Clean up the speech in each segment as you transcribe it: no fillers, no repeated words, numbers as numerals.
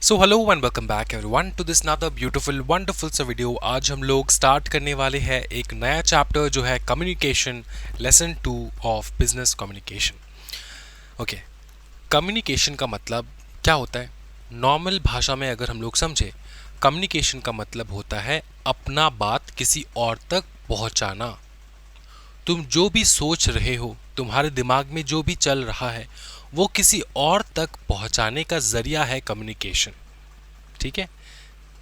So hello and welcome back everyone to this another beautiful wonderful सा video. आज हम लोग स्टार्ट करने वाले हैं एक नया चैप्टर जो है communication, lesson 2 of business communication. Okay, communication का मतलब क्या होता है? नॉर्मल भाषा में अगर हम लोग समझे, कम्युनिकेशन का मतलब होता है अपना बात किसी और तक पहुंचाना। तुम जो भी सोच रहे हो, तुम्हारे दिमाग में जो भी चल रहा है, वो किसी और तक पहुंचाने का जरिया है कम्युनिकेशन। ठीक है,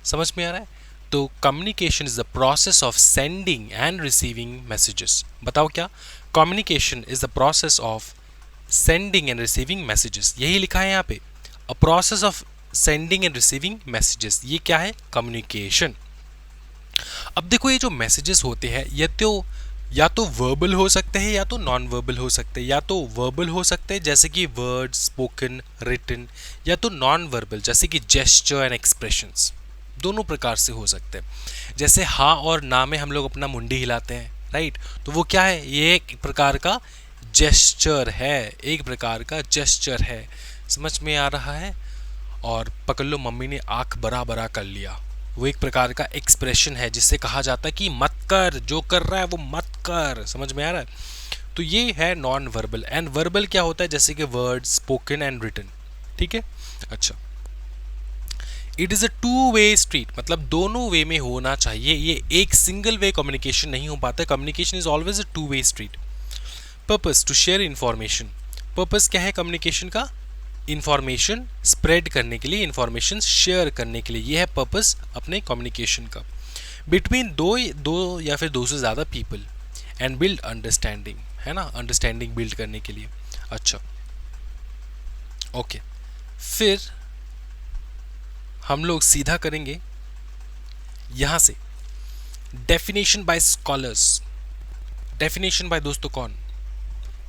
समझ में आ रहा है? तो communication is the process of sending end receiving messages. बताओ क्या? Communication is the process of sending end receiving messages, यही लिखा है यहाँ पे, a process of sending end receiving messages. ये क्या है? कम्युनिकेशन। अब देखो, ये जो मैसेजेस होते हैं ये तो या तो वर्बल हो सकते हैं या तो नॉन वर्बल हो सकते हैं। या तो वर्बल हो सकते हैं जैसे कि वर्ड, स्पोकन, रिटन, या तो नॉन वर्बल जैसे कि जेस्चर एंड एक्सप्रेशंस। दोनों प्रकार से हो सकते हैं। जैसे हाँ और ना में हम लोग अपना मुंडी हिलाते हैं, राइट? तो वो क्या है? ये एक प्रकार का जेस्चर है, एक प्रकार का जेस्चर है। समझ में आ रहा है? और पकड़ लो, मम्मी ने आंख बड़ा बड़ा कर लिया, वो एक प्रकार का एक्सप्रेशन है जिससे कहा जाता है कि मत कर, जो कर रहा है वो मत कर। समझ में आ रहा है? तो ये है नॉन वर्बल। एंड वर्बल क्या होता है? जैसे कि वर्ड, स्पोकन एंड रिटन। ठीक है, अच्छा। It is a two way street, मतलब दोनों वे में होना चाहिए। ये एक सिंगल वे कम्युनिकेशन नहीं हो पाता। Communication is always a two way street. Purpose to share information. Purpose क्या है कम्युनिकेशन का? इंफॉर्मेशन स्प्रेड करने के लिए, इंफॉर्मेशन शेयर करने के लिए। यह है पर्पस अपने कम्युनिकेशन का। बिटवीन दो या फिर दो से ज़्यादा पीपल, एंड बिल्ड अंडरस्टैंडिंग, है ना? अंडरस्टैंडिंग बिल्ड करने के लिए। अच्छा, ओके। फिर हम लोग सीधा करेंगे यहाँ से definition bye scholars. Definition bye दोस्तों कौन?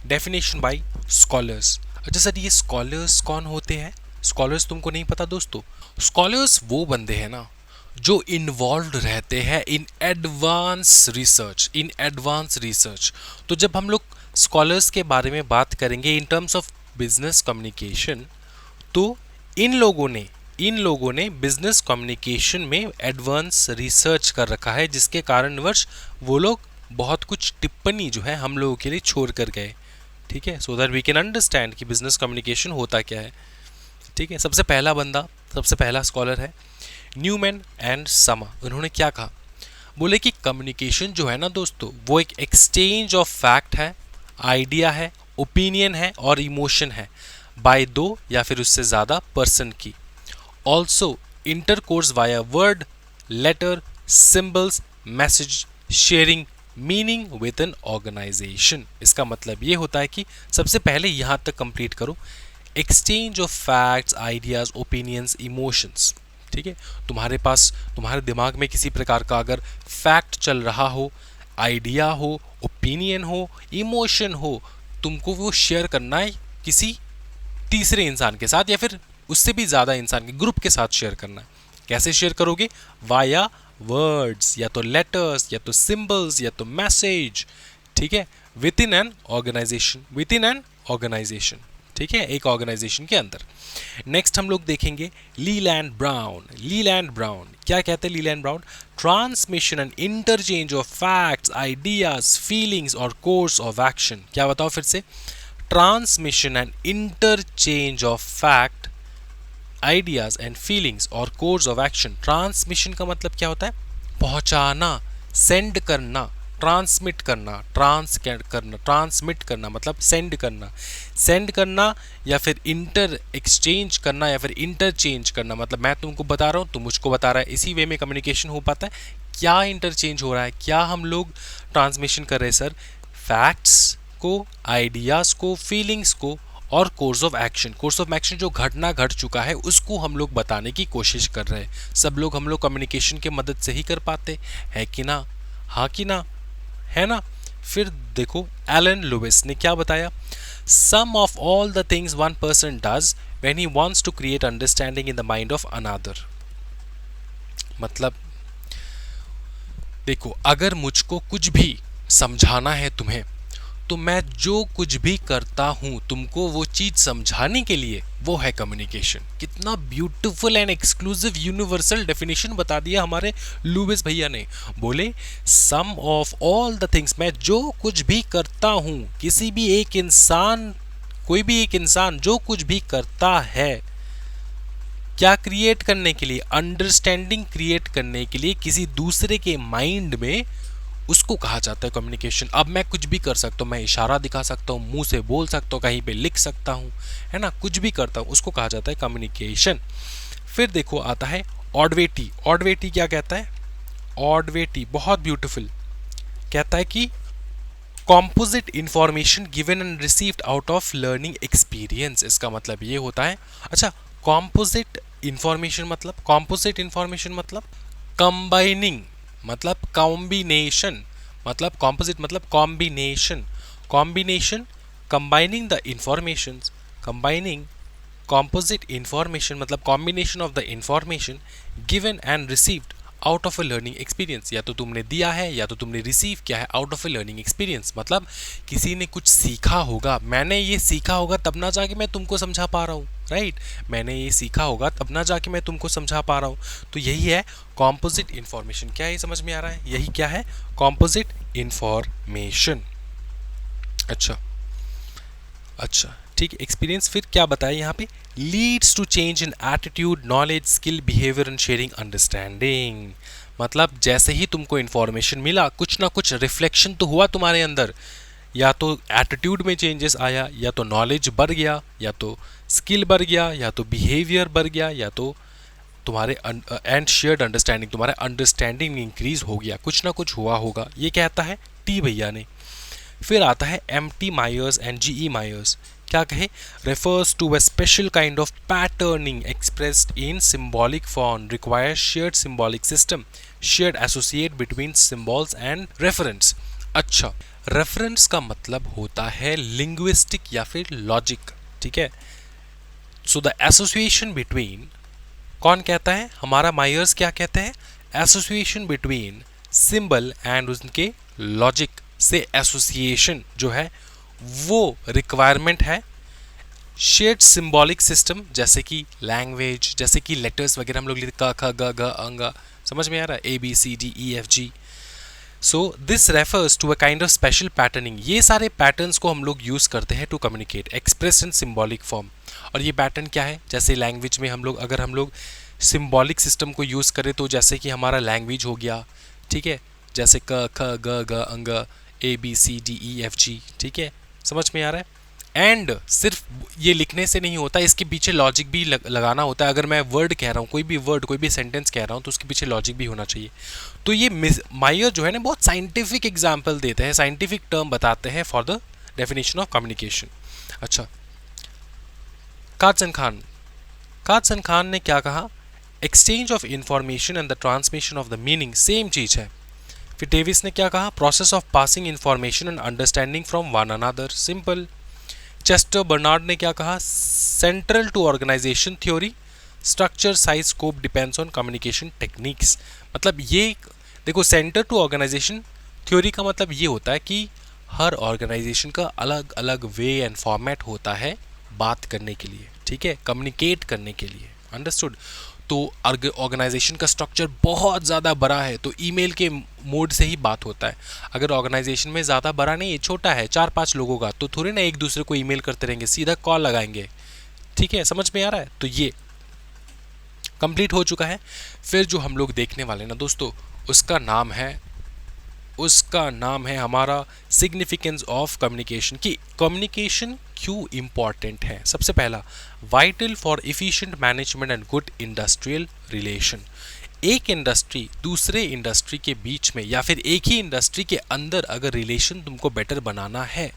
Definition bye scholars. अच्छा सर, ये स्कॉलर्स कौन होते हैं? स्कॉलर्स तुमको नहीं पता दोस्तों? स्कॉलर्स वो बंदे हैं ना जो इन्वॉल्व रहते हैं in advance research, in advance research. तो जब हम लोग स्कॉलर्स के बारे में बात करेंगे in terms of business communication, तो इन लोगों ने बिजनेस कम्युनिकेशन में एडवांस रिसर्च कर रखा है, जिसके कारणवश वो लोग बहुत कुछ टिप्पणी जो है हम लोगों के लिए छोड़ कर गए। ठीक है, so that we can understand कि बिजनेस कम्युनिकेशन होता क्या है। ठीक है, सबसे पहला बंदा, सबसे पहला स्कॉलर है न्यूमैन एंड समा। उन्होंने क्या कहा? बोले कि कम्युनिकेशन जो है ना दोस्तों, वो एक एक्सचेंज ऑफ फैक्ट है, आइडिया है, ओपिनियन है और इमोशन है बाय दो या फिर उससे ज़्यादा पर्सन की। Also intercourse via word, letter, symbols, message, sharing meaning with an organisation. इसका मतलब ये होता है कि सबसे पहले यहाँ तक कंप्लीट करो, exchange of facts, ideas, opinions, emotions. ठीक है, तुम्हारे पास, तुम्हारे दिमाग में किसी प्रकार का अगर फैक्ट चल रहा हो, आइडिया हो, ओपिनियन हो, इमोशन हो, तुमको वो शेयर करना है किसी तीसरे इंसान के साथ या फिर उससे भी ज़्यादा इंसान के ग्रुप के साथ शेयर करना है। कैसे शेयर करोगे? वाया वर्ड्स, या तो लेटर्स, या तो सिंबल्स, या तो मैसेज। ठीक है, within an organisation, within an organisation. ठीक है, एक ऑर्गेनाइजेशन के अंदर। नेक्स्ट हम लोग देखेंगे लीलैंड ब्राउन। लीलैंड ब्राउन क्या कहते हैं? Leyland brown, transmission and interchange of facts, ideas, feelings और कोर्स ऑफ एक्शन। क्या बताओ फिर से? Transmission and interchange of fact, ideas and feelings और कोर्स ऑफ एक्शन। ट्रांसमिशन का मतलब क्या होता है? पहुंचाना, सेंड करना, ट्रांसमिट करना, ट्रांसमिट करना मतलब सेंड करना, सेंड करना या फिर इंटर एक्सचेंज करना या फिर इंटरचेंज करना, मतलब मैं तुमको बता रहा हूँ, तुम मुझको बता रहा है। इसी वे में कम्युनिकेशन हो पाता है। क्या इंटरचेंज हो रहा है? क्या हम लोग ट्रांसमिशन कर रहे हैं सर? फैक्ट्स को, आइडियाज को, फीलिंग्स को और course of action. Course of action जो घटना घट चुका है उसको हम लोग बताने की कोशिश कर रहे हैं। सब लोग हम लोग कम्युनिकेशन के मदद से ही कर पाते हैं कि ना? हाँ कि ना? है ना? फिर देखो, एलन लुइस ने क्या बताया? Some of all the things one person does when he wants to create understanding in the mind of another. मतलब देखो, अगर मुझको कुछ भी समझाना है तुम्हें, तो मैं जो कुछ भी करता हूं तुमको वो चीज समझाने के लिए, वो है कम्युनिकेशन। कितना beautiful and exclusive universal definition बता दिया हमारे लुबिस भैया ने। बोले सम ऑफ ऑल द थिंग्स, मैं जो कुछ भी करता हूं, किसी भी एक इंसान, कोई भी एक इंसान जो कुछ भी करता है, क्या क्रिएट करने के लिए, अंडरस्टैंडिंग क्रिएट करने के लिए किसी दूसरे के माइंड में, उसको कहा जाता है कम्युनिकेशन। अब मैं कुछ भी कर सकता हूँ, मैं इशारा दिखा सकता हूँ, मुंह से बोल सकता हूँ, कहीं पे लिख सकता हूँ, है ना, कुछ भी करता हूँ, उसको कहा जाता है कम्युनिकेशन। फिर देखो आता है ऑडवेटी। ऑडवेटी क्या कहता है? ऑडवेटी बहुत ब्यूटीफुल कहता है कि composite information given and received out of learning experience. इसका मतलब ये होता है, अच्छा कॉम्पोजिट इंफॉर्मेशन मतलब, कॉम्पोजिट इंफॉर्मेशन मतलब कंबाइनिंग, मतलब कॉम्बिनेशन, मतलब कॉम्पोजिट मतलब combination, combination combining the information, combining composite information मतलब combination of the information given and received out of a learning experience। या तो तुमने दिया है या तो तुमने रिसीव किया है out of a learning experience। मतलब किसी ने कुछ सीखा होगा, मैंने ये सीखा होगा तब ना जाके मैं तुमको समझा पा रहा हूँ, राइट, मैंने ये सीखा होगा तब ना जाके मैं तुमको समझा पा रहा हूँ। तो यही है composite information। क्या ये समझ में आ रहा है? यही क्या है? composite information। अच्छा अच्छा ठीक है, एक्सपीरियंस फिर क्या बताया यहाँ पे? Leads to change in attitude, knowledge, skill, behaviour and sharing, understanding. मतलब जैसे ही तुमको इन्फॉर्मेशन मिला, कुछ ना कुछ रिफ्लेक्शन तो हुआ तुम्हारे अंदर, या तो एटीट्यूड में चेंजेस आया, या तो नॉलेज बढ़ गया, या तो स्किल बढ़ गया, या तो बिहेवियर बढ़ गया, या तो तुम्हारे एंड शेयर्ड अंडरस्टैंडिंग, तुम्हारा अंडरस्टैंडिंग इंक्रीज हो गया, कुछ ना कुछ हुआ होगा। ये कहता है टी भैया ने। फिर आता है MT. Myers and GE. Myers. क्या कहे? refers to a special kind of patterning expressed in symbolic form, requires shared symbolic system, shared associate between symbols and reference। अच्छा, reference का मतलब होता है linguistic या फिर logic, ठीक है। so the association between, कौन कहता है? हमारा मायर्स क्या कहते हैं? एसोसिएशन बिटवीन सिंबल एंड उनके लॉजिक से एसोसिएशन जो है वो रिक्वायरमेंट है। शेयर्ड सिंबॉलिक सिस्टम, जैसे कि लैंग्वेज, जैसे कि लेटर्स वगैरह हम लोग लिखते क ख ग घ अंग, समझ में आ रहा है? A B C D E F G. So this refers to a kind of special patterning. ये सारे पैटर्न्स को हम लोग यूज़ करते हैं to communicate, express in symbolic form. और ये पैटर्न क्या है? जैसे लैंग्वेज में हम लोग, अगर हम लोग सिंबॉलिक सिस्टम को यूज़ करें तो जैसे कि हमारा लैंग्वेज हो गया, ठीक है, जैसे क ख ग घ अंग, A B C D E F G, ठीक है, समझ में आ रहा है? एंड सिर्फ ये लिखने से नहीं होता, इसके पीछे लॉजिक भी लगाना होता है। अगर मैं वर्ड कह रहा हूँ, कोई भी वर्ड, कोई भी सेंटेंस कह रहा हूँ, तो उसके पीछे लॉजिक भी होना चाहिए। तो ये मायर जो है ना, बहुत साइंटिफिक एग्जाम्पल देते हैं, साइंटिफिक टर्म बताते हैं for the definition of communication. अच्छा, काटसन खान ने क्या कहा? Exchange of information and the transmission of the meaning, same चीज है। फिर डेविस ने क्या कहा? Process of passing information and understanding from one another, simple. Chester Barnard ने क्या कहा? Central to organisation theory, structure, size, scope depends on communication techniques. मतलब ये देखो, सेंटर टू ऑर्गेनाइजेशन थ्योरी का मतलब ये होता है कि हर ऑर्गेनाइजेशन का अलग अलग वे एंड फॉर्मेट होता है बात करने के लिए, ठीक है, कम्युनिकेट करने के लिए, अंडरस्टूड। तो ऑर्गेनाइजेशन का स्ट्रक्चर बहुत ज़्यादा बड़ा है तो ईमेल के मोड से ही बात होता है। अगर ऑर्गेनाइजेशन में ज़्यादा बड़ा नहीं है, छोटा है, 4-5 लोगों का, तो थोड़े ना एक दूसरे को ईमेल करते रहेंगे, सीधा कॉल लगाएंगे, ठीक है, समझ में आ रहा है? तो ये कंप्लीट हो चुका है। फिर जो हम लोग देखने वाले ना दोस्तों, उसका नाम है हमारा सिग्निफिकेंस ऑफ कम्युनिकेशन, कि कम्युनिकेशन क्यों इम्पॉर्टेंट है। सबसे पहला, vital for efficient management and good industrial relation. एक इंडस्ट्री दूसरे इंडस्ट्री के बीच में या फिर एक ही इंडस्ट्री के अंदर अगर रिलेशन तुमको बेटर बनाना है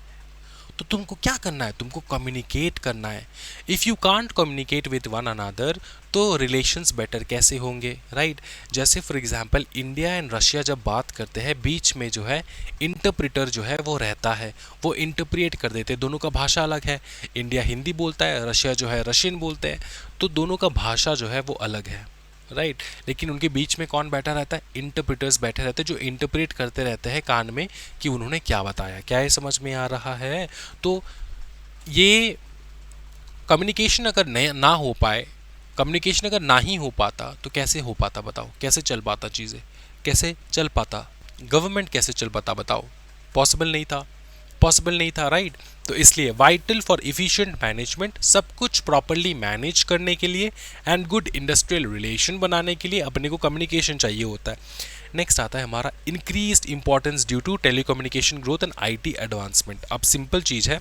तो तुमको क्या करना है? तुमको कम्युनिकेट करना है। If you can't communicate with one another तो रिलेशंस बेटर कैसे होंगे, राइट? जैसे for example India and Russia जब बात करते हैं, बीच में जो है इंटरप्रेटर जो है वो रहता है, वो इंटरप्रिएट कर देते हैं। दोनों का भाषा अलग है, इंडिया हिंदी बोलता है, रशिया जो है रशियन बोलते हैं, तो दोनों का भाषा जो है वो अलग है, राइट। लेकिन उनके बीच में कौन बैठा रहता है? इंटरप्रेटर्स बैठे रहते हैं, जो इंटरप्रेट करते रहते हैं कान में कि उन्होंने क्या बताया। क्या ये समझ में आ रहा है? तो ये कम्युनिकेशन अगर ना हो पाए, कम्युनिकेशन अगर ना ही हो पाता तो कैसे हो पाता बताओ? कैसे चल पाता चीज़ें? कैसे चल पाता? गवर्नमेंट कैसे चल पाता बताओ? पॉसिबल नहीं था, पॉसिबल नहीं था, राइट। तो इसलिए वाइटल फॉर इफिशिएंट मैनेजमेंट, सब कुछ प्रॉपरली मैनेज करने के लिए एंड गुड इंडस्ट्रियल रिलेशन बनाने के लिए अपने को कम्युनिकेशन चाहिए होता है। नेक्स्ट आता है हमारा increased importance due to telecommunication growth and IT advancement. अब सिंपल चीज़ है,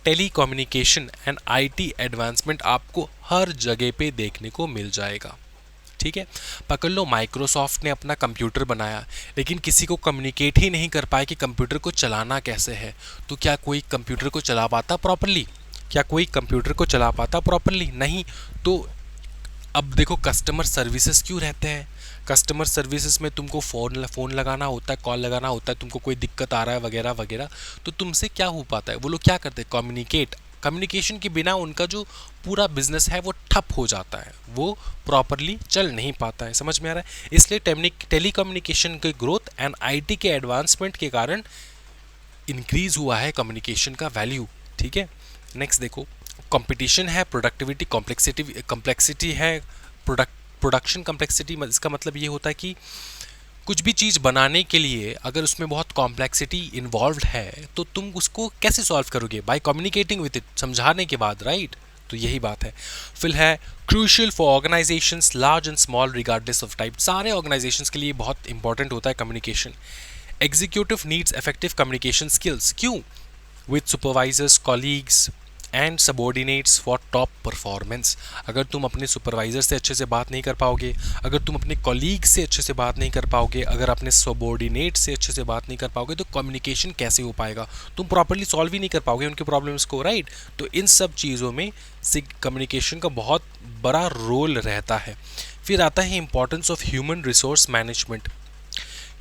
टेलीकम्युनिकेशन एंड आईटी एडवांसमेंट आपको हर जगह पे देखने को मिल जाएगा, ठीक है। पकड़ लो, माइक्रोसॉफ्ट ने अपना कंप्यूटर बनाया, लेकिन किसी को कम्युनिकेट ही नहीं कर पाया कि कंप्यूटर को चलाना कैसे है। तो क्या कोई कंप्यूटर को चला पाता प्रॉपरली? क्या कोई कंप्यूटर को चला पाता प्रॉपरली? नहीं। तो अब देखो, कस्टमर सर्विसेज क्यों रहते हैं? कस्टमर सर्विसेज में तुमको फ़ोन लगाना होता है, कॉल लगाना होता है, तुमको कोई दिक्कत आ रहा है वगैरह वगैरह। तो तुमसे क्या हो पाता है? वो लोग क्या करते हैं? कम्युनिकेट। कम्युनिकेशन के बिना उनका जो पूरा बिजनेस है वो ठप हो जाता है, वो प्रॉपरली चल नहीं पाता है। समझ में आ रहा है? इसलिए टेलीकम्युनिकेशन के ग्रोथ एंड आईटी के एडवांसमेंट के कारण इंक्रीज हुआ है कम्युनिकेशन का वैल्यू, ठीक है। नेक्स्ट देखो, कंपटीशन है, प्रोडक्टिविटी, कॉम्प्लेक्सिटी है, प्रोडक्शन कॉम्प्लेक्सिटी। इसका मतलब ये होता है कि कुछ भी चीज़ बनाने के लिए अगर उसमें बहुत कॉम्प्लेक्सिटी इन्वॉल्व है तो तुम उसको कैसे सॉल्व करोगे? बाय कम्युनिकेटिंग विद इट, समझाने के बाद, राइट। तो यही बात है। फिर है crucial for organisations large and small regardless of type. सारे ऑर्गेनाइजेशंस के लिए बहुत इंपॉर्टेंट होता है communication. Executive needs effective communication skills. क्यों? With supervisors, colleagues and subordinates for top performance. अगर तुम अपने सुपरवाइजर से अच्छे से बात नहीं कर पाओगे, अगर तुम अपने कॉलीग से अच्छे से बात नहीं कर पाओगे, अगर अपने सबॉर्डिनेट से अच्छे से बात नहीं कर पाओगे, तो कम्युनिकेशन कैसे हो पाएगा? तुम प्रॉपरली सॉल्व ही नहीं कर पाओगे उनके प्रॉब्लम्स को, राइट। तो इन सब चीज़ों में कम्युनिकेशन का बहुत बड़ा रोल रहता है। फिर आता है importance of human resource management.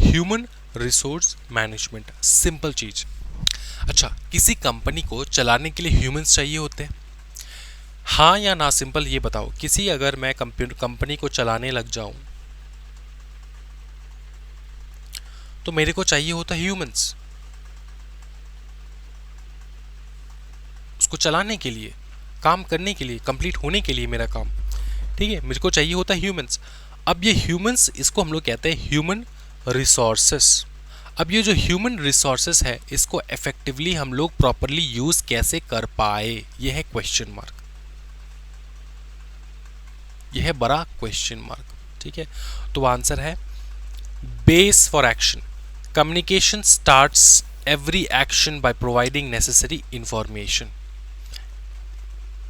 Human resource management, simple चीज़। अच्छा, किसी कंपनी को चलाने के लिए ह्यूमंस चाहिए होते हैं, हाँ या ना? सिंपल ये बताओ। किसी अगर मैं कंपनी को चलाने लग जाऊं तो मेरे को चाहिए होता ह्यूमंस उसको चलाने के लिए, काम करने के लिए, कंप्लीट होने के लिए मेरा काम, ठीक है। मेरे को चाहिए होता ह्यूमंस। अब ये ह्यूमंस, इसको हम लोग कहते हैं ह्यूमन रिसोर्सेस। अब ये जो ह्यूमन रिसोर्सेस है, इसको इफेक्टिवली हम लोग प्रॉपरली यूज कैसे कर पाए, ये है क्वेश्चन मार्क। ये है बड़ा क्वेश्चन मार्क, ठीक है। तो आंसर है base for action. Communication starts every action by providing necessary information.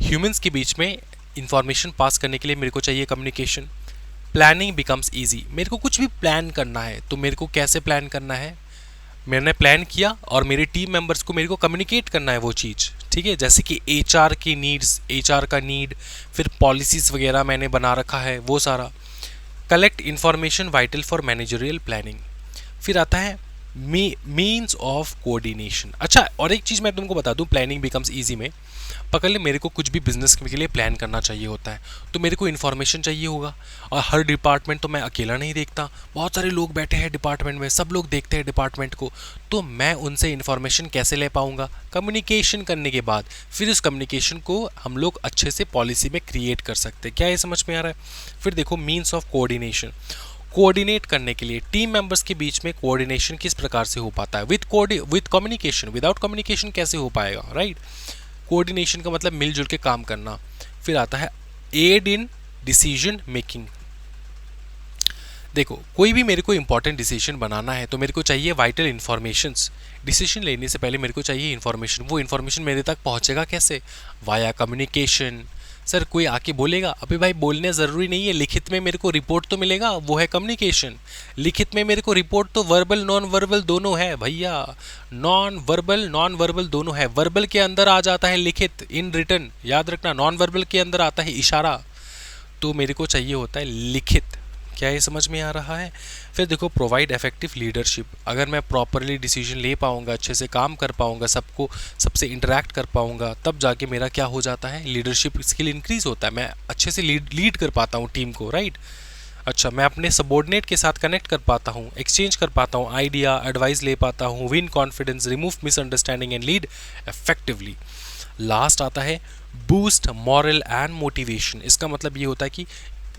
Humans के बीच में इंफॉर्मेशन पास करने के लिए मेरे को चाहिए कम्युनिकेशन। Planning becomes easy. मेरे को कुछ भी प्लान करना है तो मेरे को कैसे प्लान करना है? मैंने प्लान किया और मेरे टीम मेंबर्स को मेरे को कम्युनिकेट करना है वो चीज़, ठीक है। जैसे कि एचआर की नीड्स, एचआर का नीड, फिर पॉलिसीज़ वगैरह मैंने बना रखा है वो सारा। Collect information vital for managerial planning. फिर आता है मीन्स ऑफ कोऑर्डिनेशन। अच्छा, और एक चीज़ मैं तुमको बता दूं, प्लानिंग बिकम्स ईजी में पकड़ ले, मेरे को कुछ भी बिजनेस के लिए प्लान करना चाहिए होता है तो मेरे को इन्फॉर्मेशन चाहिए होगा। और हर डिपार्टमेंट तो मैं अकेला नहीं देखता, बहुत सारे लोग बैठे हैं डिपार्टमेंट में, सब लोग देखते हैं डिपार्टमेंट को, तो मैं उनसे इन्फॉर्मेशन कैसे ले पाऊंगा? कम्युनिकेशन करने के बाद। फिर उस कम्युनिकेशन को हम लोग अच्छे से पॉलिसी में क्रिएट कर सकते हैं। क्या ये समझ में आ रहा है? फिर देखो मीन्स ऑफ कोऑर्डिनेशन। कोऑर्डिनेट करने के लिए टीम मेंबर्स के बीच में कोऑर्डिनेशन किस प्रकार से हो पाता है? With communication. विदाउट कम्युनिकेशन कैसे हो पाएगा, राइट। कोऑर्डिनेशन का मतलब मिलजुल के काम करना। फिर आता है एड इन डिसीजन मेकिंग। देखो, कोई भी मेरे को इंपॉर्टेंट डिसीजन बनाना है तो मेरे को चाहिए वाइटल इन्फॉर्मेशंस। डिसीजन लेने से पहले मेरे को चाहिए इन्फॉर्मेशन। वो इन्फॉर्मेशन मेरे तक पहुंचेगा कैसे? Via communication. सर कोई आके बोलेगा, अभी भाई बोलने ज़रूरी नहीं है, लिखित में मेरे को रिपोर्ट तो मिलेगा, वो है कम्युनिकेशन। लिखित में मेरे को रिपोर्ट तो वर्बल नॉन वर्बल दोनों है भैया, नॉन वर्बल दोनों है। वर्बल के अंदर आ जाता है लिखित, इन रिटन, याद रखना। नॉन वर्बल के अंदर आता है इशारा। तो मेरे को चाहिए होता है लिखित, क्या ये समझ में आ रहा है? फिर देखो प्रोवाइड इफेक्टिव लीडरशिप। अगर मैं प्रॉपरली डिसीजन ले पाऊंगा, अच्छे से काम कर पाऊंगा, सबसे इंटरेक्ट कर पाऊंगा, तब जाके मेरा क्या हो जाता है, लीडरशिप स्किल इंक्रीज होता है, मैं अच्छे से लीड कर पाता हूँ टीम को, राइट। अच्छा, मैं अपने सबॉर्डिनेट के साथ कनेक्ट कर पाता हूँ, एक्सचेंज कर पाता हूँ, आइडिया एडवाइस ले पाता हूँ, win confidence, remove misunderstanding and lead effectively. Last आता है बूस्ट मॉरल एंड मोटिवेशन। इसका मतलब ये होता है कि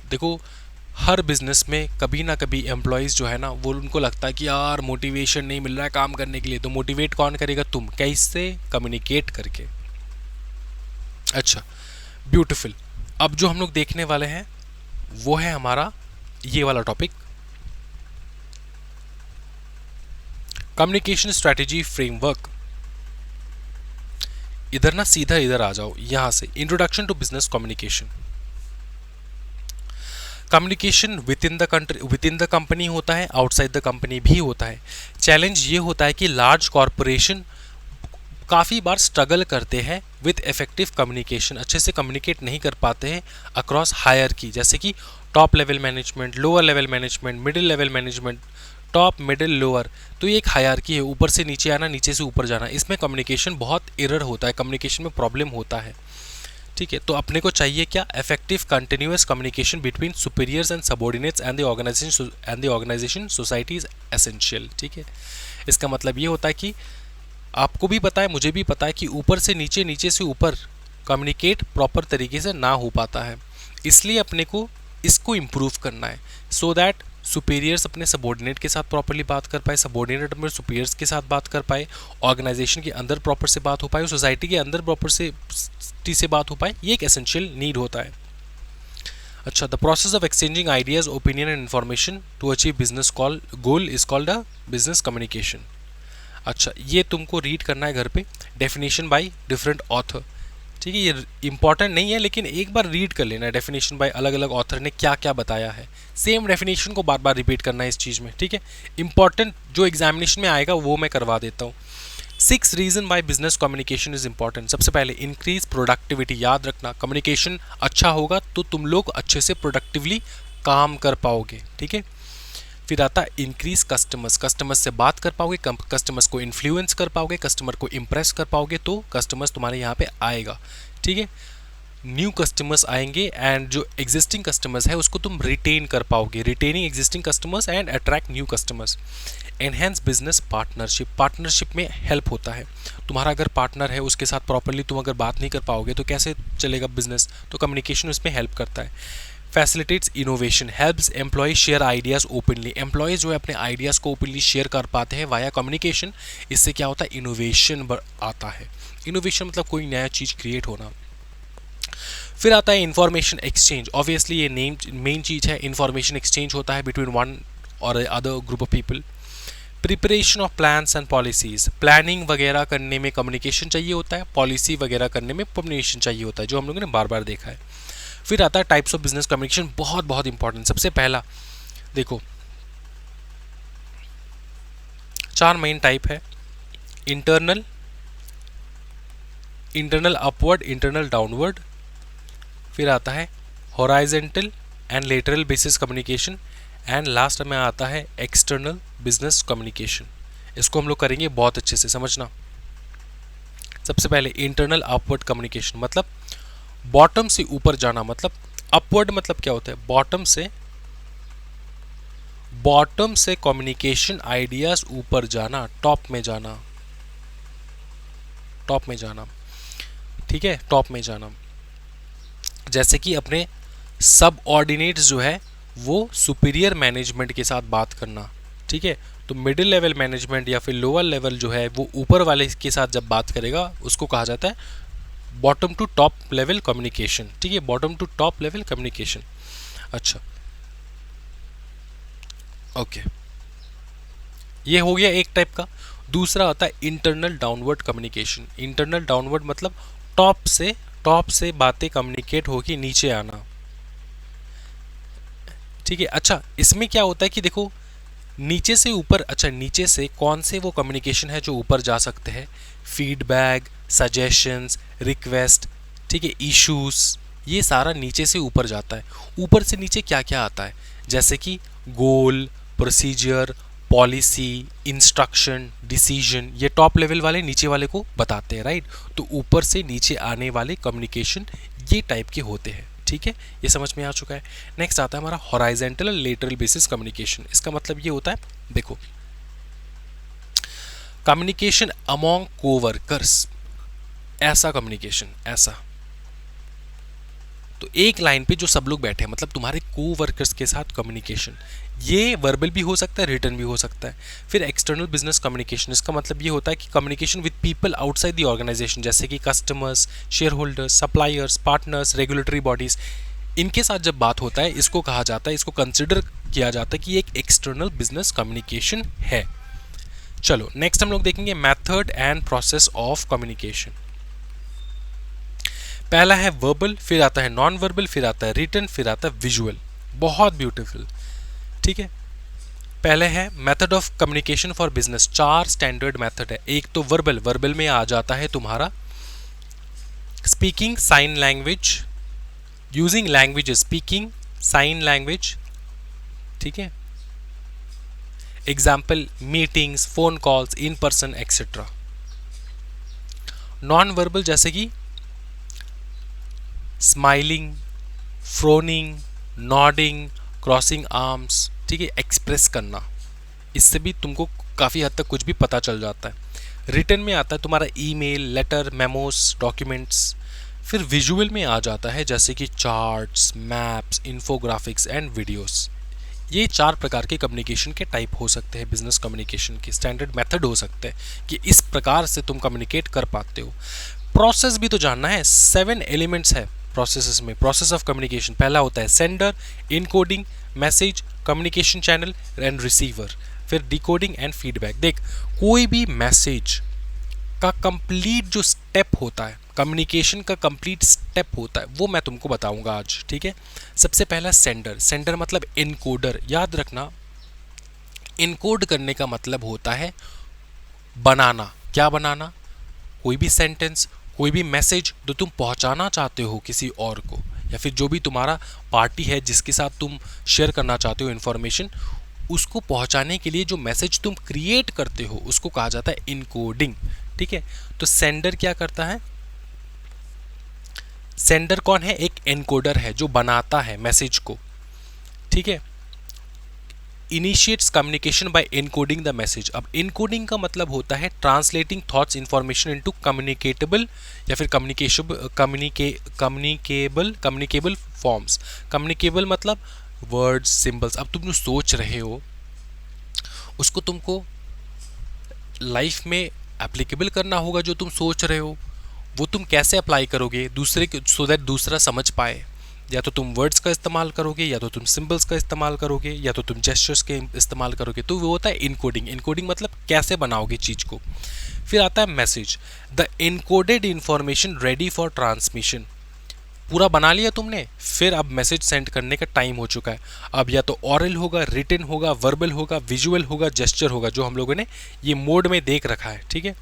देखो हर बिजनेस में कभी ना कभी एम्प्लॉयज़ जो है ना, वो उनको लगता है कि यार मोटिवेशन नहीं मिल रहा है काम करने के लिए, तो मोटिवेट कौन करेगा, तुम। कैसे? कम्युनिकेट करके। अच्छा, ब्यूटीफुल। अब जो हम लोग देखने वाले हैं वो है हमारा ये वाला टॉपिक, कम्युनिकेशन स्ट्रेटेजी फ्रेमवर्क। इधर ना सीधा इधर आ जाओ, यहां से introduction to business communication. Communication within the company होता है, आउटसाइड द कंपनी भी होता है। चैलेंज ये होता है कि लार्ज कॉरपोरेशन काफ़ी बार स्ट्रगल करते हैं विद इफेक्टिव कम्युनिकेशन, अच्छे से कम्युनिकेट नहीं कर पाते हैं अक्रॉस हायरकी, जैसे कि top level management, lower level management, middle level management, top middle lower. तो ये एक हायरकी है, ऊपर से नीचे आना, नीचे से ऊपर जाना। इसमें कम्युनिकेशन बहुत एरर होता है, कम्युनिकेशन में प्रॉब्लम होता है, ठीक है। तो अपने को चाहिए क्या, effective continuous communication between superiors and subordinates and the organisation society is essential, ठीक है। इसका मतलब ये होता है कि आपको भी पता है, मुझे भी पता है कि ऊपर से नीचे, नीचे से ऊपर कम्युनिकेट प्रॉपर तरीके से ना हो पाता है, इसलिए अपने को इसको इम्प्रूव करना है, सो दैट सुपीरियर्स अपने सबॉर्डिनेट के साथ प्रॉपरली बात कर पाए, सबॉर्डिनेट अपने सुपीरियर्स के साथ बात कर पाए, ऑर्गेनाइजेशन के अंदर प्रॉपर से बात हो पाए, सोसाइटी के अंदर प्रॉपर से बात हो पाए। ये एक एसेंशियल नीड होता है। अच्छा, the process of exchanging ideas, opinion and information to achieve business goal is called a business communication. अच्छा, ये तुमको रीड करना है घर पे, डेफिनेशन बाय डिफरेंट ऑथर, ठीक है। ये इंपॉर्टेंट नहीं है, लेकिन एक बार रीड कर लेना है डेफिनेशन बाय अलग अलग ऑथर ने क्या क्या बताया है। सेम डेफिनेशन को बार बार रिपीट करना है इस चीज़ में, ठीक है। इंपॉर्टेंट जो एग्जामिनेशन में आएगा वो मैं करवा देता हूँ। 6 reason why business communication is important. सबसे पहले इंक्रीज प्रोडक्टिविटी। याद रखना, कम्युनिकेशन अच्छा होगा तो तुम लोग अच्छे से प्रोडक्टिवली काम कर पाओगे, ठीक है। फिर आता है इंक्रीज कस्टमर्स। कस्टमर्स से बात कर पाओगे, कस्टमर्स को इन्फ्लुएंस कर पाओगे, कस्टमर को इम्प्रेस कर पाओगे, तो कस्टमर्स तुम्हारे यहाँ पे आएगा, ठीक है। न्यू कस्टमर्स आएंगे एंड जो एग्जिस्टिंग कस्टमर्स है उसको तुम रिटेन कर पाओगे, retaining existing customers and attract new customers. Enhance business partnership. Partnership में हेल्प होता है, तुम्हारा अगर पार्टनर है उसके साथ प्रॉपरली तुम अगर बात नहीं कर पाओगे तो कैसे चलेगा बिजनेस, तो कम्युनिकेशन उसमें हेल्प करता है। Facilitates innovation, helps employ share ideas openly. Employees जो है अपने आइडियाज़ को ओपनली शेयर कर पाते हैं वाया कम्युनिकेशन। इससे क्या होता है, इनोवेशन आता है। इनोवेशन मतलब कोई नया चीज़ क्रिएट होना। फिर आता है इंफॉर्मेशन एक्सचेंज। ऑब्वियसली ये मेन चीज़ है, इंफॉर्मेशन एक्सचेंज होता है बिटवीन वन और other group of people. Preparation of plans and policies. Planning वगैरह करने में कम्युनिकेशन चाहिए होता है, पॉलिसी वगैरह करने में कम्युनिकेशन चाहिए होता है, जो हम लोगों ने बार बार देखा है। फिर आता है टाइप्स ऑफ बिजनेस कम्युनिकेशन, बहुत बहुत इंपॉर्टेंट। सबसे पहला देखो 4 मेन टाइप है, इंटरनल अपवर्ड, इंटरनल डाउनवर्ड। फिर आता है horizontal and lateral basis communication and last में आता है एक्सटर्नल बिजनेस कम्युनिकेशन। इसको हम लोग करेंगे बहुत अच्छे से, समझना। सबसे पहले इंटरनल अपवर्ड कम्युनिकेशन मतलब बॉटम से ऊपर जाना, मतलब अपवर्ड मतलब क्या होता है, बॉटम से कम्युनिकेशन आइडियाज ऊपर जाना, टॉप में जाना, ठीक है, टॉप में जाना। जैसे कि अपने सब ऑर्डिनेट्स जो है वो सुपीरियर मैनेजमेंट के साथ बात करना, ठीक है। तो मिडिल लेवल मैनेजमेंट या फिर लोअर लेवल जो है वो ऊपर वाले के साथ जब बात करेगा उसको कहा जाता है bottom to top level communication, ठीक है, bottom to top level communication. अच्छा, ओके, ये हो गया एक टाइप का। दूसरा आता है internal downward communication. Internal downward मतलब टॉप से बातें कम्युनिकेट होके नीचे आना, ठीक है। अच्छा, इसमें क्या होता है कि देखो नीचे से ऊपर, अच्छा नीचे से कौन से वो कम्युनिकेशन है जो ऊपर जा सकते हैं, फीडबैक, सजेशंस, रिक्वेस्ट, ठीक है, इश्यूज, ये सारा नीचे से ऊपर जाता है। ऊपर से नीचे क्या क्या आता है, जैसे कि गोल, प्रोसीजर, पॉलिसी, इंस्ट्रक्शन, डिसीजन, ये टॉप लेवल वाले नीचे वाले को बताते हैं, राइट। तो ऊपर से नीचे आने वाले कम्युनिकेशन ये टाइप के होते हैं, ठीक है, ये समझ में आ चुका है। नेक्स्ट आता है हमारा horizontal and lateral basis communication. इसका मतलब ये होता है, देखो, कम्युनिकेशन अमॉन्ग कोवर्कर्स, ऐसा कम्युनिकेशन, ऐसा, तो एक लाइन पे जो सब लोग बैठे हैं, मतलब तुम्हारे कोवर्कर्स के साथ कम्युनिकेशन, ये वर्बल भी हो सकता है, रिटन भी हो सकता है। फिर एक्सटर्नल बिजनेस कम्युनिकेशन, इसका मतलब ये होता है कि communication with people outside the organisation, जैसे कि customers, shareholders, suppliers, partners, regulatory bodies, इनके साथ जब बात होता है, इसको कहा जाता है, इसको कंसिडर किया जाता है कि एक एक्सटर्नल बिजनेस कम्युनिकेशन है। चलो नेक्स्ट हम लोग देखेंगे method and process of communication. पहला है वर्बल, फिर आता है नॉन वर्बल, फिर आता है रिटन, फिर आता है विजुअल। बहुत ब्यूटीफुल, ठीक है। पहले है method of communication for business. 4 standard method है। एक तो वर्बल, वर्बल में आ जाता है तुम्हारा speaking sign language, using languages, speaking sign language, ठीक है, example meetings, phone calls, in person etcetera. Non verbal जैसे कि smiling, frowning, nodding, crossing arms, ठीक है, एक्सप्रेस करना, इससे भी तुमको काफ़ी हद तक कुछ भी पता चल जाता है। रिटन में आता है तुम्हारा ईमेल, लेटर, मेमोस, डॉक्यूमेंट्स। फिर विजुअल में आ जाता है जैसे कि charts, maps, infographics and videos. ये 4 प्रकार के कम्युनिकेशन के टाइप हो सकते हैं, बिजनेस कम्युनिकेशन के स्टैंडर्ड मेथड हो सकते हैं कि इस प्रकार से तुम कम्युनिकेट कर पाते हो। प्रोसेस भी तो जानना है, 7 एलिमेंट्स है प्रोसेसेस में, प्रोसेस ऑफ कम्युनिकेशन। पहला होता है sender, encoding, message, communication channel and receiver, फिर डिकोडिंग एंड फीडबैक। देख, कोई भी मैसेज का कंप्लीट जो स्टेप होता है, कम्युनिकेशन का कंप्लीट स्टेप होता है, वो मैं तुमको बताऊंगा आज, ठीक है। सबसे पहला सेंडर, सेंडर मतलब इनकोडर। याद रखना, इनकोड करने का मतलब होता है बनाना। क्या बनाना? कोई भी सेंटेंस, कोई भी मैसेज जो तुम पहुंचाना चाहते हो किसी और को, या फिर जो भी तुम्हारा पार्टी है जिसके साथ तुम शेयर करना चाहते हो इन्फॉर्मेशन, उसको पहुंचाने के लिए जो मैसेज तुम क्रिएट करते हो उसको कहा जाता है इनकोडिंग, ठीक है। तो सेंडर क्या करता है? सेंडर कौन है? एक एनकोडर है जो बनाता है मैसेज को, ठीक है। Initiates communication bye encoding the message. अब एनकोडिंग का मतलब होता है ट्रांसलेटिंग थॉट्स इंफॉर्मेशन इनटू कम्युनिकेटेबल या फिर कम्युनिकेबल फॉर्म्स। कम्युनिकेबल मतलब वर्ड्स, सिंबल्स। अब तुम जो सोच रहे हो उसको तुमको लाइफ में एप्लीकेबल करना होगा। जो तुम सोच रहे हो वो तुम कैसे अप्लाई करोगे दूसरे के, सो दैट दूसरा समझ पाए। या तो तुम वर्ड्स का इस्तेमाल करोगे, या तो तुम सिंबल्स का इस्तेमाल करोगे, या तो तुम जेस्चर्स के इस्तेमाल करोगे। तो वो होता है इनकोडिंग। इनकोडिंग मतलब कैसे बनाओगे चीज़ को। फिर आता है message, the encoded information ready for transmission. पूरा बना लिया तुमने, फिर अब मैसेज सेंड करने का टाइम हो चुका है। अब या तो ऑरल होगा, रिटन होगा, वर्बल होगा, विजुअल होगा, जेस्चर होगा, जो हम लोगों ने ये मोड में देख रखा है, ठीक है।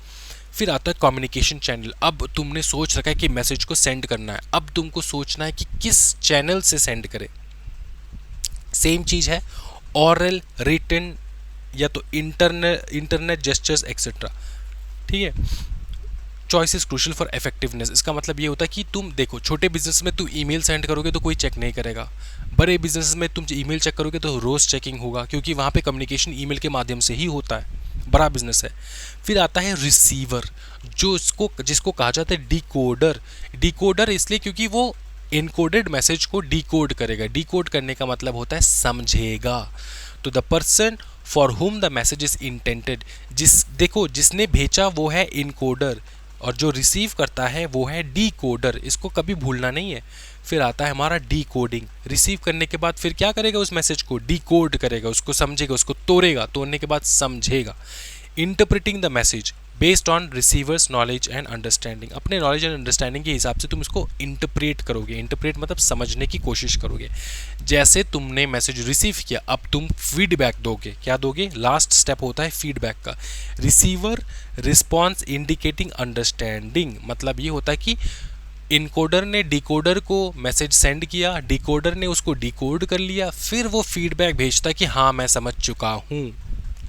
फिर आता है कम्युनिकेशन चैनल। अब तुमने सोच रखा है कि मैसेज को सेंड करना है, अब तुमको सोचना है कि किस चैनल से सेंड करें। सेम चीज़ है, ऑरल, रिटन, या तो इंटरनेट, जेस्चर्स एक्सेट्रा, ठीक है। Choice is crucial for effectiveness. इसका मतलब ये होता है कि तुम देखो, छोटे बिजनेस में तुम ईमेल सेंड करोगे तो कोई चेक नहीं करेगा। बड़े बिजनेस में तुम ईमेल चेक करोगे तो रोज चेकिंग होगा, क्योंकि वहाँ पे कम्युनिकेशन ईमेल के माध्यम से ही होता है, बड़ा बिजनेस है। फिर आता है रिसीवर, जो जिसको कहा जाता है डिकोडर। डिकोडर इसलिए क्योंकि वो इनकोडेड मैसेज को डिकोड करेगा। डिकोड करने का मतलब होता है समझेगा। तो the person for whom the message is intended, जिसने भेजा वो है इनकोडर, और जो रिसीव करता है वो है डिकोडर। इसको कभी भूलना नहीं है। फिर आता है हमारा डिकोडिंग। रिसीव करने के बाद फिर क्या करेगा? उस मैसेज को डिकोड करेगा, उसको समझेगा, उसको तोड़ेगा, तोड़ने के बाद समझेगा। Interpreting the message based on receiver's knowledge and understanding. अपने नॉलेज एंड अंडरस्टैंडिंग के हिसाब से तुम इसको इंटरप्रेट करोगे। इंटरप्रेट मतलब समझने की कोशिश करोगे। जैसे तुमने मैसेज रिसीव किया, अब तुम फीडबैक दोगे। क्या दोगे? लास्ट स्टेप होता है फीडबैक का। रिसीवर रिस्पॉन्स इंडिकेटिंग अंडरस्टैंडिंग, मतलब ये होता है कि इनकोडर ने डिकोडर को मैसेज सेंड किया, डिकोडर ने उसको डिकोड कर लिया, फिर वो फीडबैक भेजता कि हाँ मैं समझ चुका हूँ।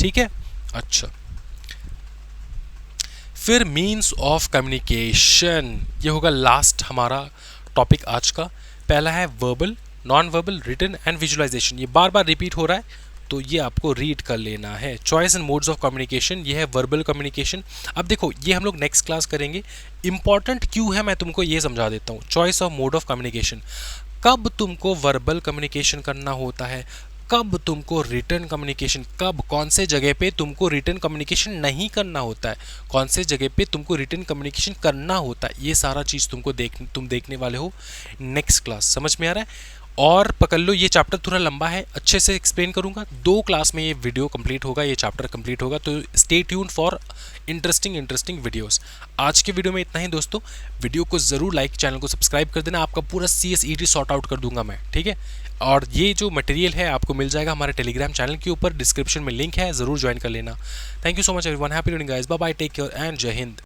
ठीक है, अच्छा। फिर मीन्स ऑफ कम्युनिकेशन, ये होगा लास्ट हमारा टॉपिक आज का। पहला है verbal, non verbal, written and visualisation. ये बार बार रिपीट हो रहा है तो ये आपको रीड कर लेना है। Choice and modes of communication, ये है वर्बल कम्युनिकेशन। अब देखो ये हम लोग नेक्स्ट क्लास करेंगे। इंपॉर्टेंट क्यों है मैं तुमको ये समझा देता हूँ। Choice of mode of communication, कब तुमको वर्बल कम्युनिकेशन करना होता है, कब तुमको रिटर्न कम्युनिकेशन, कब कौन से जगह पे तुमको रिटर्न कम्युनिकेशन नहीं करना होता है, कौन से जगह पे तुमको रिटर्न कम्युनिकेशन करना होता है, ये सारा चीज़ तुम देखने वाले हो नेक्स्ट क्लास। समझ में आ रहा है? और पकड़ लो, ये चैप्टर थोड़ा लंबा है, अच्छे से एक्सप्लेन करूंगा। 2 क्लास में ये वीडियो कंप्लीट होगा, ये चैप्टर कंप्लीट होगा, तो stay tune for interesting videos. आज के वीडियो में इतना ही दोस्तों। वीडियो को ज़रूर लाइक, चैनल को सब्सक्राइब कर देना। आपका पूरा CSET सॉर्ट आउट कर दूंगा मैं, ठीक है। और ये जो मटेरियल है आपको मिल जाएगा हमारे टेलीग्राम चैनल के ऊपर, डिस्क्रिप्शन में लिंक है, ज़रूर ज्वाइन कर लेना। Thank you so much everyone, happy learning guys, bye bye, take care and Jai Hind.